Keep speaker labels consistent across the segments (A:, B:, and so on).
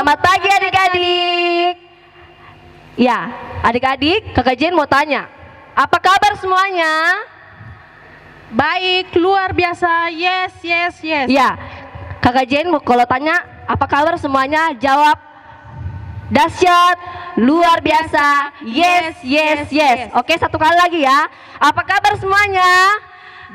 A: Selamat pagi adik-adik. Ya, adik-adik, Kakak Jen mau tanya, apa kabar semuanya?
B: Baik, luar biasa. Yes.
A: Ya, Kakak Jen mau kalau tanya, apa kabar semuanya? Jawab dahsyat, luar biasa. Yes. Oke, satu kali lagi ya. Apa kabar semuanya?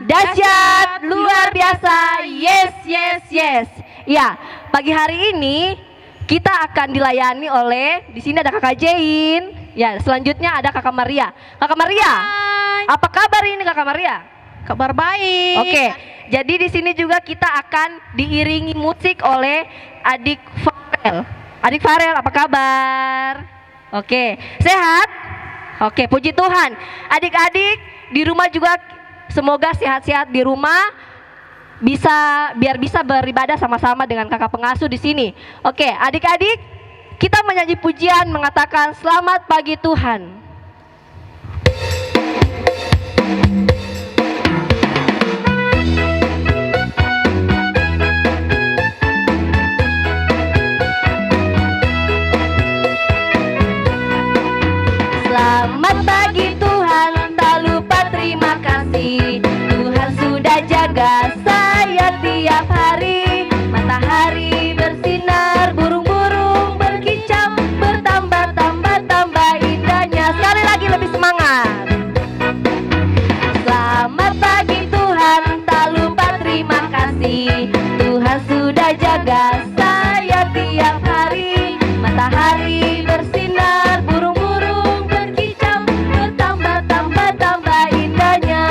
A: Dahsyat, luar biasa. Yes. Ya, pagi hari ini kita akan dilayani oleh, di sini ada Kakak Jain. Ya, selanjutnya ada Kakak Maria. Kakak Maria,
B: Hai.
A: apa kabar ini Kakak Maria?
B: Kabar baik.
A: Oke, jadi di sini juga kita akan diiringi musik oleh adik Farel. Adik Farel, apa kabar? Oke, sehat? Oke, puji Tuhan. Adik-adik di rumah juga semoga sehat-sehat di rumah. Biar bisa beribadah sama-sama dengan kakak pengasuh di sini. Oke, adik-adik, kita menyanyi pujian mengatakan selamat pagi Tuhan. Selamat pagi Tuhan, tak lupa terima kasih. Tuhan sudah jaga saya tiap hari. Matahari bersinar, burung-burung berkicau, bertambah indahnya. Sekali lagi lebih semangat. Selamat pagi Tuhan, tak lupa terima kasih. Tuhan sudah jaga saya tiap hari. Matahari bersinar, burung-burung berkicau, bertambah indahnya.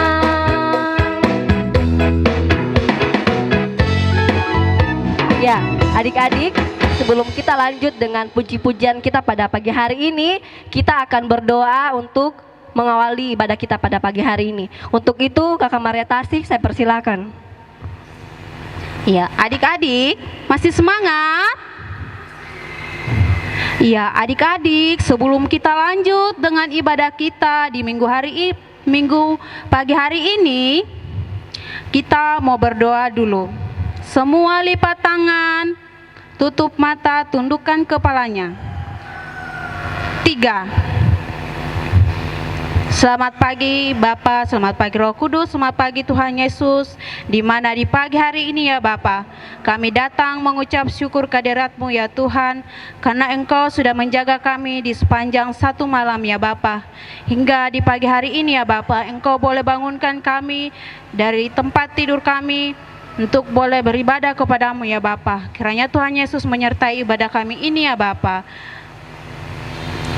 A: Ya, adik-adik, sebelum kita lanjut dengan puji-pujian kita pada pagi hari ini, kita akan berdoa untuk mengawali ibadah kita pada pagi hari ini. Untuk itu, Kakak Maria Tasik, saya persilakan.
B: Ya, adik-adik masih semangat? Ya, adik-adik, sebelum kita lanjut dengan ibadah kita di minggu pagi hari ini, kita mau berdoa dulu. Semua lipat tangan, tutup mata, tundukkan kepalanya. 3. Selamat pagi Bapa, selamat pagi Roh Kudus, selamat pagi Tuhan Yesus. Di mana di pagi hari ini ya Bapa, kami datang mengucap syukur kehadirat-Mu ya Tuhan, karena Engkau sudah menjaga kami di sepanjang satu malam ya Bapa. Hingga di pagi hari ini ya Bapa, Engkau boleh bangunkan kami dari tempat tidur kami untuk boleh beribadah kepadamu ya Bapa. Kiranya Tuhan Yesus menyertai ibadah kami ini ya Bapa.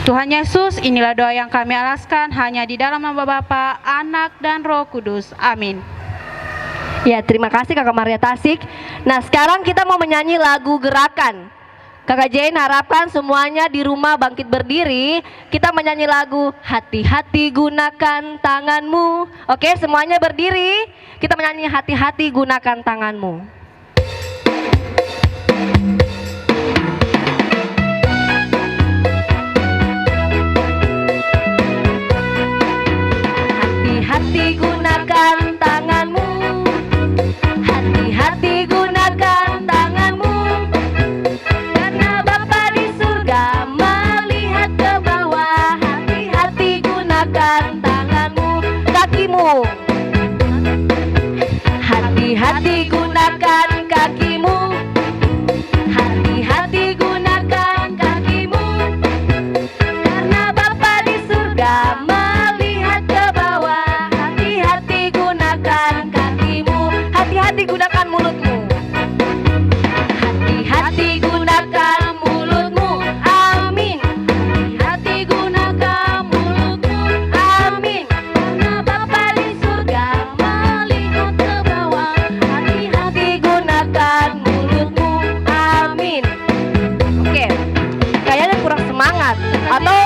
B: Tuhan Yesus, inilah doa yang kami alaskan hanya di dalam nama Bapa, Anak dan Roh Kudus. Amin.
A: Ya, terima kasih Kakak Maria Tasik. Nah, sekarang kita mau menyanyi lagu Gerakan. Kakak Jain harapkan semuanya di rumah bangkit berdiri. Kita menyanyi lagu Hati-hati gunakan tanganmu. Oke, semuanya berdiri. Kita menyanyi Hati-hati gunakan tanganmu. Hati-hati gunakan tanganmu. Hati-hati gunakan tanganmu. Karena Bapa di surga melihat ke bawah. Hati-hati gunakan tanganmu. Kakimu. Hati-hati gunakan kakimu. Hati-hati gunakan kakimu. Karena Bapa di surga melihat ke bawah. Hati-hati gunakan kakimu. Hati-hati gunakan mulutmu. Hati-hati gunakan mulutmu. Amin. Hati-hati gunakan mulutmu. Amin. Karena Bapa di surga melihat ke bawah. Hati-hati gunakan mulutmu. Amin. Oke, kayaknya kurang semangat atau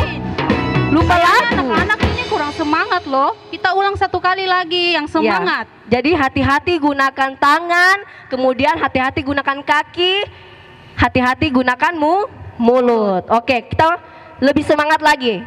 A: lupa lagu.
B: Anak-anak ini kurang semangat loh. Kita ulang satu kali lagi yang semangat.
A: Ya, jadi hati-hati gunakan tangan, kemudian hati-hati gunakan kaki, hati-hati gunakan mulut. Oke, kita lebih semangat lagi.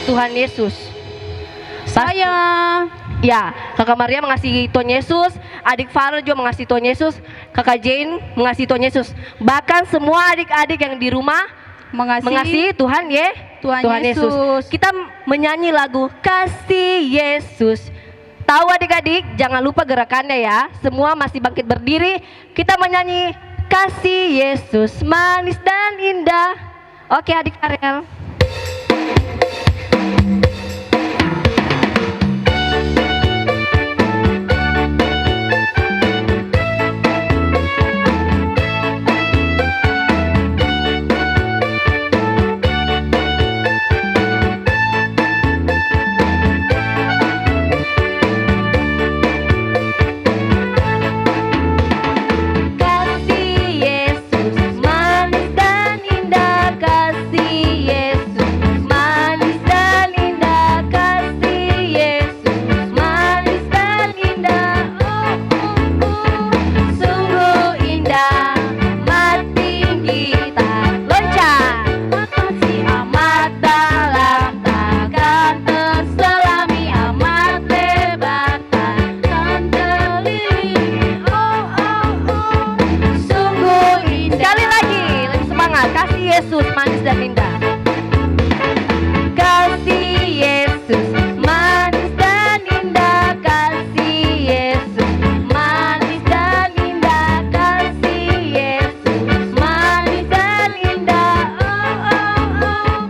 A: Tuhan Yesus.
B: Saya.
A: Ya, Kakak Maria mengasihi Tuhan Yesus, adik Farel juga mengasihi Tuhan Yesus, Kakak Jane mengasihi Tuhan Yesus. Bahkan semua adik-adik yang di rumah mengasihi Tuhan Tuhan Yesus. Kita menyanyi lagu Kasih Yesus. Tahu adik-adik, jangan lupa gerakannya ya. Semua masih bangkit berdiri. Kita menyanyi Kasih Yesus manis dan indah. Oke adik Farel. Yesus manis dan indah. Kasih Yesus manis dan indah. Kasih Yesus manis dan indah. Kasih Yesus manis dan indah. Oh oh oh,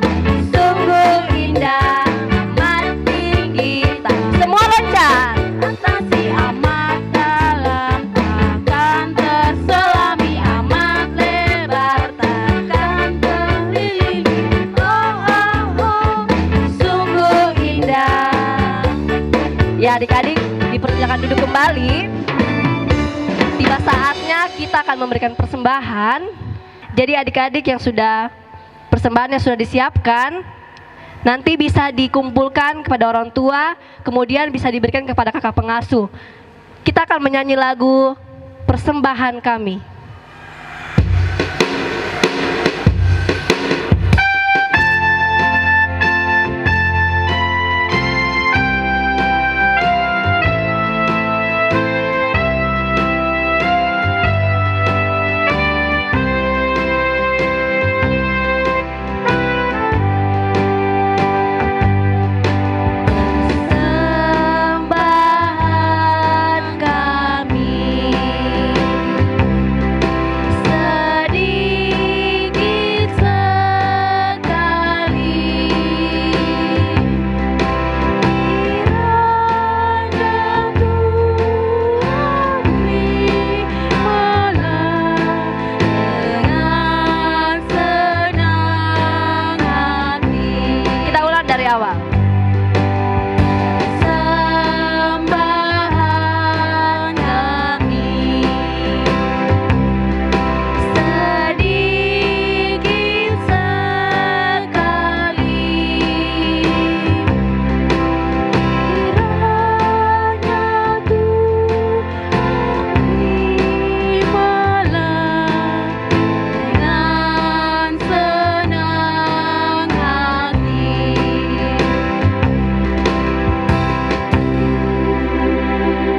A: sungguh indah, amat tinggi. Semua loncat. Atasi amat dalam, takkan terselami, amat lebar, takkan terlili. Oh oh oh, sungguh indah. Ya adik-adik, dipersilakan duduk kembali. Tiba saatnya kita akan memberikan persembahan. Jadi adik-adik yang sudah persembahannya sudah disiapkan, nanti bisa dikumpulkan kepada orang tua, kemudian bisa diberikan kepada kakak pengasuh. Kita akan menyanyi lagu Persembahan Kami. Persembahan kami sedikit sekali, kiranya Tuhan terimalah dengan senang hati. Kita ulang dari awal. Persembahan kami sedikit sekali, kiranya Tuhan terimalah dengan senang hati.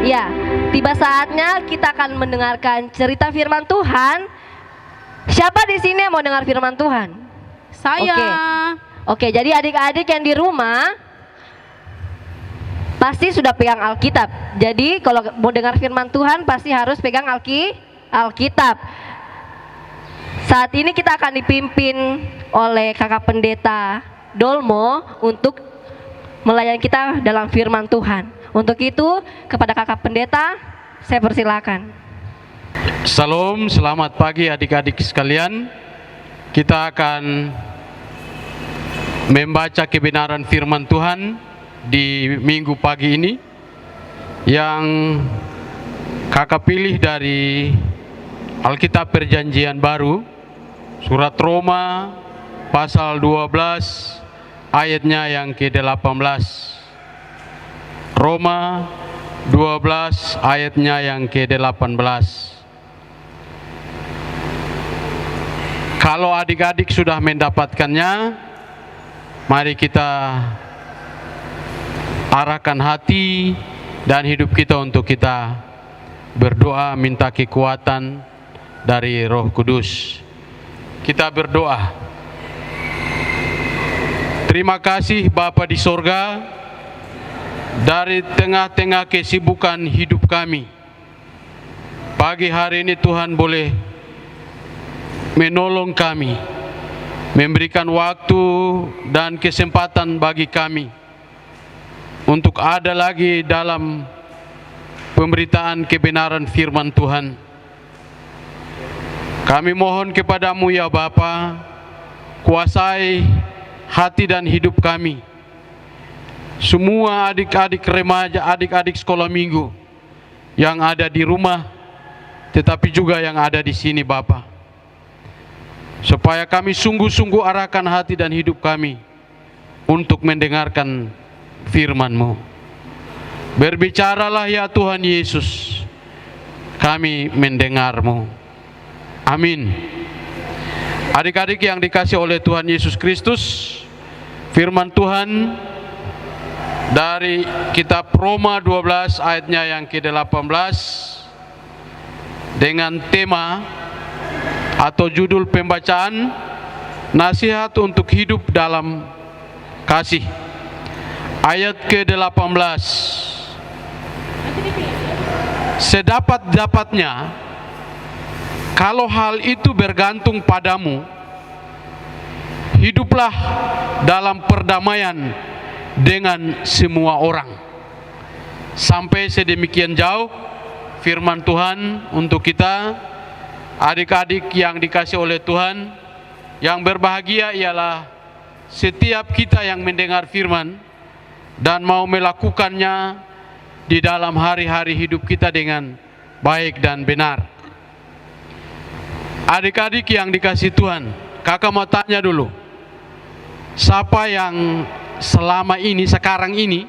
A: Ya, tiba saatnya kita akan mendengarkan cerita firman Tuhan. Siapa di sini yang mau dengar firman Tuhan?
B: Saya.
A: Oke, jadi adik-adik yang di rumah pasti sudah pegang Alkitab. Jadi kalau mau dengar firman Tuhan pasti harus pegang Alkitab. Saat ini kita akan dipimpin oleh Kakak Pendeta Dolmo untuk melayani kita dalam firman Tuhan. Untuk itu, kepada Kakak Pendeta, saya persilakan.
C: Salam, selamat pagi adik-adik sekalian. Kita akan membaca kebenaran firman Tuhan di minggu pagi ini yang kakak pilih dari Alkitab Perjanjian Baru, surat Roma pasal 12 ayatnya yang ke-18. Roma 12 ayatnya yang ke-18. Kalau adik-adik sudah mendapatkannya, Mari kita arahkan hati dan hidup kita untuk kita berdoa minta kekuatan dari Roh Kudus. Kita berdoa. Terima kasih Bapa di sorga, dari tengah-tengah kesibukan hidup kami, pagi hari ini Tuhan boleh menolong kami, memberikan waktu dan kesempatan bagi kami untuk ada lagi dalam pemberitaan kebenaran firman Tuhan. Kami mohon kepadamu ya Bapa, kuasai hati dan hidup kami. Semua adik-adik remaja, adik-adik sekolah minggu yang ada di rumah, tetapi juga yang ada di sini Bapa. Supaya kami sungguh-sungguh arahkan hati dan hidup kami untuk mendengarkan firman-Mu. Berbicaralah ya Tuhan Yesus, kami mendengar-Mu. Amin. Adik-adik yang dikasihi oleh Tuhan Yesus Kristus, firman Tuhan dari kitab Roma 12 ayatnya yang ke-18 dengan tema atau judul pembacaan, nasihat untuk hidup dalam kasih. Ayat ke-18. Sedapat-dapatnya, kalau hal itu bergantung padamu, hiduplah dalam perdamaian dengan semua orang. Sampai sedemikian jauh firman Tuhan untuk kita, adik-adik yang dikasihi oleh Tuhan. Yang berbahagia ialah setiap kita yang mendengar firman dan mau melakukannya di dalam hari-hari hidup kita dengan baik dan benar. Adik-adik yang dikasihi Tuhan, kakak mau tanya dulu, siapa yang selama ini, sekarang ini,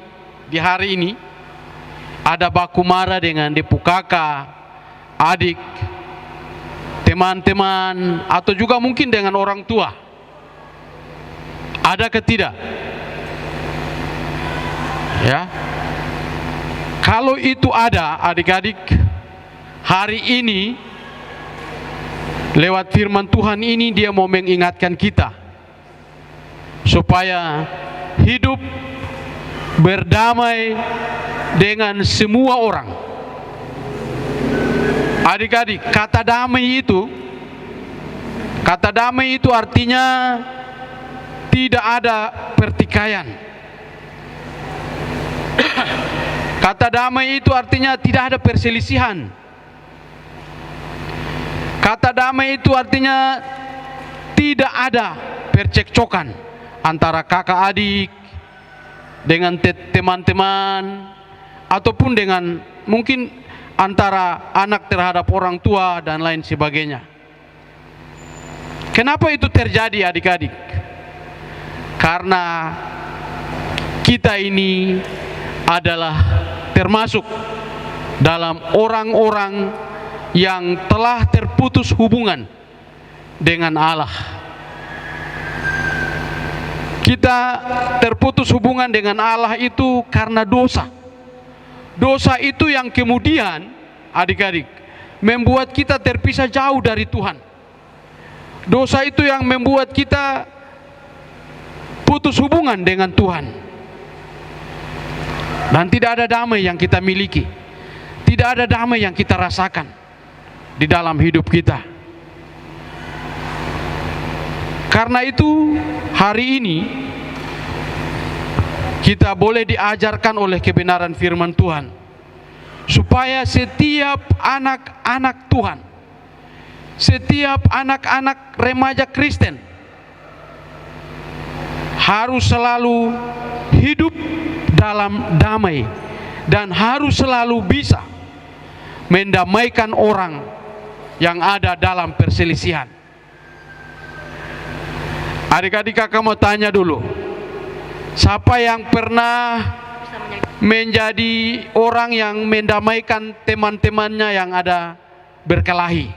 C: di hari ini ada baku marah dengan depu kakak, adik, teman-teman, atau juga mungkin dengan orang tua? Ada ke tidak? Ya, kalau itu ada, adik-adik, hari ini lewat firman Tuhan ini dia mau mengingatkan kita supaya hidup berdamai dengan semua orang. Adik-adik, kata damai itu artinya tidak ada pertikaian. Kata damai itu artinya tidak ada perselisihan. Kata damai itu artinya tidak ada percekcokan antara kakak adik dengan teman-teman, ataupun dengan mungkin antara anak terhadap orang tua dan lain sebagainya. Kenapa itu terjadi adik-adik? Karena kita ini adalah termasuk dalam orang-orang yang telah terputus hubungan dengan Allah. Kita terputus hubungan dengan Allah itu karena dosa. Dosa itu yang kemudian, adik-adik, membuat kita terpisah jauh dari Tuhan. Dosa itu yang membuat kita putus hubungan dengan Tuhan. Dan tidak ada damai yang kita miliki. Tidak ada damai yang kita rasakan di dalam hidup kita. Karena itu hari ini kita boleh diajarkan oleh kebenaran firman Tuhan supaya setiap anak-anak Tuhan, setiap anak-anak remaja Kristen harus selalu hidup dalam damai dan harus selalu bisa mendamaikan orang yang ada dalam perselisihan. Adik-adik, kakak mau tanya dulu, siapa yang pernah menjadi orang yang mendamaikan teman-temannya yang ada berkelahi?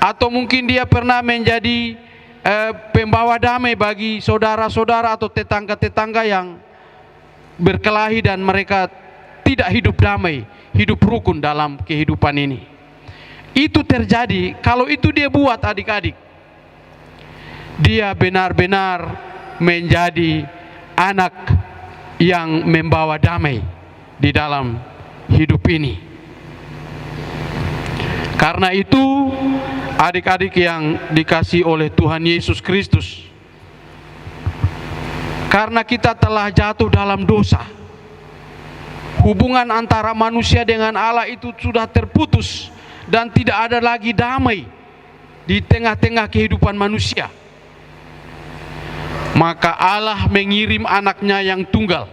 C: Atau mungkin dia pernah menjadi pembawa damai bagi saudara-saudara atau tetangga-tetangga yang berkelahi dan mereka tidak hidup damai, hidup rukun dalam kehidupan ini. Itu terjadi kalau itu dia buat adik-adik. Dia benar-benar menjadi anak yang membawa damai di dalam hidup ini. Karena itu adik-adik yang dikasihi oleh Tuhan Yesus Kristus, karena kita telah jatuh dalam dosa, hubungan antara manusia dengan Allah itu sudah terputus dan tidak ada lagi damai di tengah-tengah kehidupan manusia. Maka Allah mengirim anaknya yang tunggal,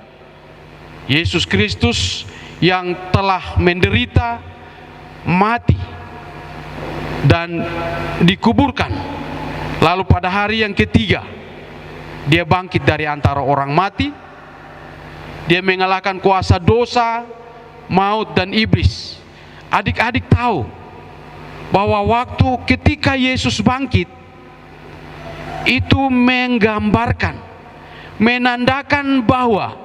C: Yesus Kristus, yang telah menderita, mati, dan dikuburkan. Lalu pada hari yang ketiga dia bangkit dari antara orang mati. Dia mengalahkan kuasa dosa, maut, dan iblis. Adik-adik tahu bahwa waktu ketika Yesus bangkit itu menggambarkan, menandakan bahwa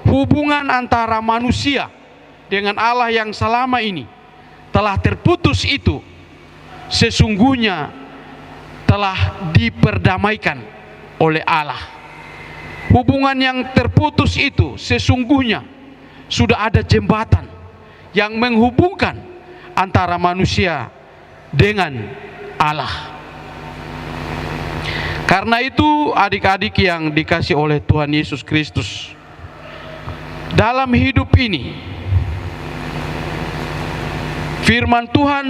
C: hubungan antara manusia dengan Allah yang selama ini telah terputus itu sesungguhnya telah diperdamaikan oleh Allah. Hubungan yang terputus itu sesungguhnya sudah ada jembatan yang menghubungkan antara manusia dengan Allah. Karena itu adik-adik yang dikasih oleh Tuhan Yesus Kristus, dalam hidup ini firman Tuhan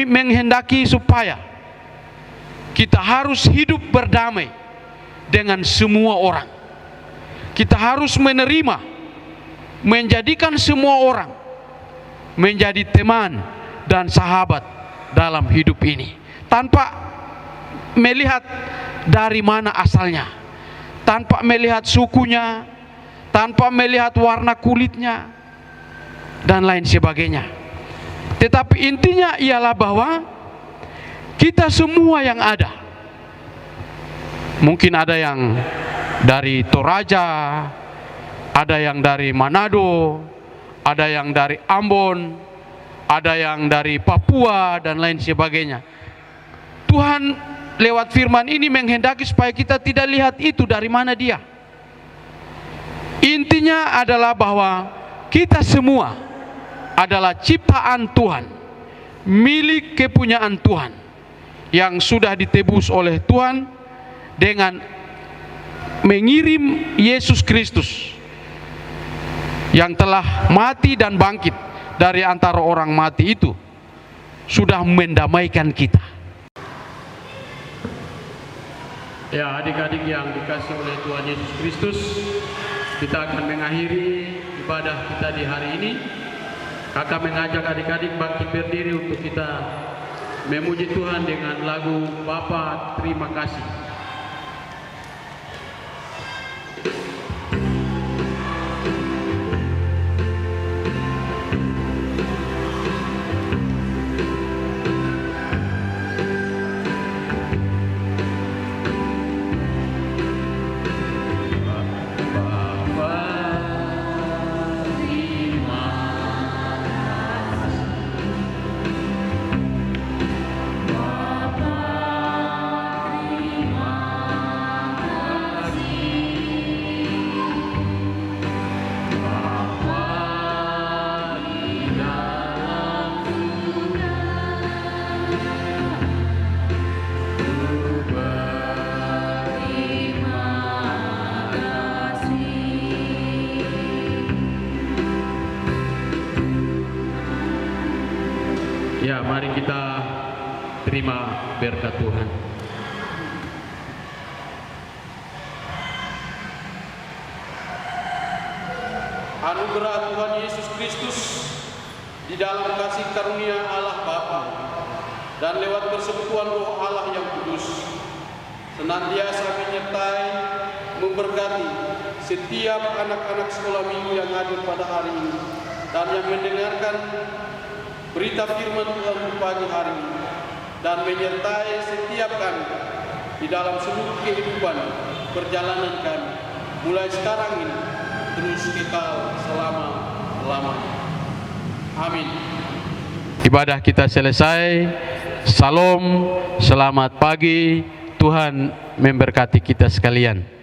C: menghendaki supaya kita harus hidup berdamai dengan semua orang. Kita harus menerima, menjadikan semua orang menjadi teman dan sahabat dalam hidup ini, tanpa melihat dari mana asalnya, tanpa melihat sukunya, tanpa melihat warna kulitnya, dan lain sebagainya. Tetapi intinya ialah bahwa kita semua yang ada, mungkin ada yang dari Toraja, ada yang dari Manado, ada yang dari Ambon, ada yang dari Papua, dan lain sebagainya. Tuhan lewat firman ini menghendaki supaya kita tidak lihat itu dari mana dia. Intinya adalah bahwa kita semua adalah ciptaan Tuhan, milik kepunyaan Tuhan, yang sudah ditebus oleh Tuhan dengan mengirim Yesus Kristus yang telah mati dan bangkit dari antara orang mati itu, sudah mendamaikan kita. Ya, adik-adik yang dikasih oleh Tuhan Yesus Kristus, kita akan mengakhiri ibadah kita di hari ini. Kakak mengajak adik-adik bangkit berdiri untuk kita memuji Tuhan dengan lagu Bapa Terima Kasih. Ya, mari kita terima berkat Tuhan. Anugerah Tuhan Yesus Kristus di dalam kasih karunia Allah Bapa dan lewat persekutuan Roh Allah yang kudus senantiasa menyertai, memberkati setiap anak-anak sekolah minggu yang hadir pada hari ini dan yang mendengarkan berita firman Tuhan pagi hari ini, dan menyertai setiap kami di dalam seluruh kehidupan perjalanan kami, mulai sekarang ini terus kekal selama-lamanya. Amin. Ibadah kita selesai. Salam, selamat pagi. Tuhan memberkati kita sekalian.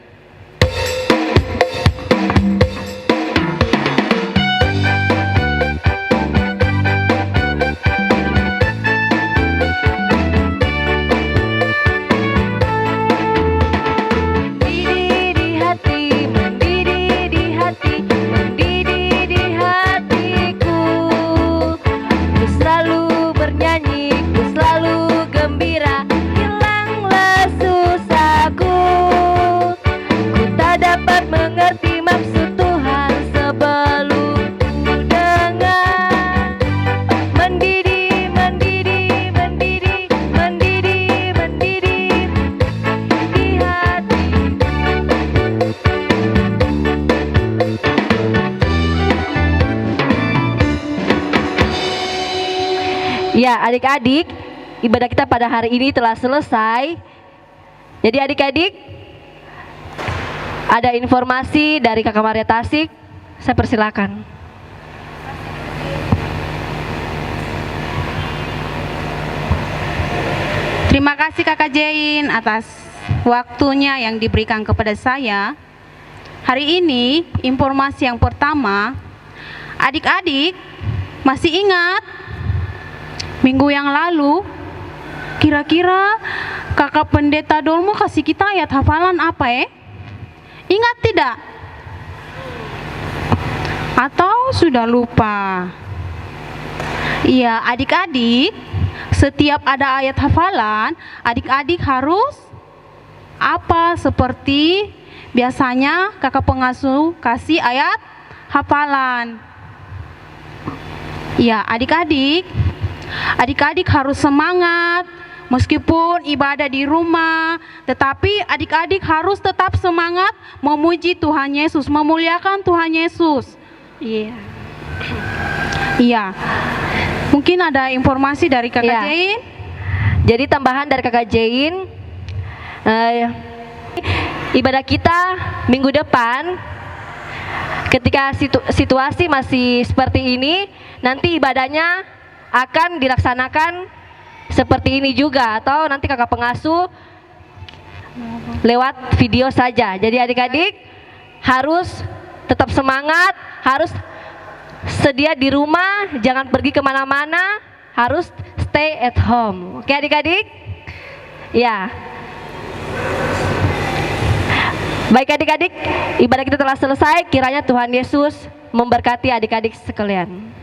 A: Ya, adik-adik, ibadah kita pada hari ini telah selesai. Jadi adik-adik, ada informasi dari Kakak Maria Tasik, saya persilakan.
B: Terima kasih Kakak Jain atas waktunya yang diberikan kepada saya. Hari ini, informasi yang pertama, adik-adik masih ingat minggu yang lalu, kira-kira Kakak Pendeta Dolmo kasih kita ayat hafalan apa Ingat tidak? Atau sudah lupa? Iya, adik-adik, setiap ada ayat hafalan, adik-adik harus apa? Seperti biasanya kakak pengasuh kasih ayat hafalan. Iya, adik-adik harus semangat meskipun ibadah di rumah, tetapi adik-adik harus tetap semangat memuji Tuhan Yesus, memuliakan Tuhan Yesus.
A: Iya.
B: Iya. Mungkin ada informasi dari Kakak
A: Iya.
B: Jain?
A: Jadi tambahan dari Kakak Jain, ibadah kita minggu depan, ketika situasi masih seperti ini, nanti ibadahnya akan dilaksanakan seperti ini juga, atau nanti kakak pengasuh lewat video saja. Jadi adik-adik harus tetap semangat, harus sedia di rumah, jangan pergi kemana-mana, harus stay at home. Oke adik-adik? Ya. Baik adik-adik, ibadah kita telah selesai. Kiranya Tuhan Yesus memberkati adik-adik sekalian.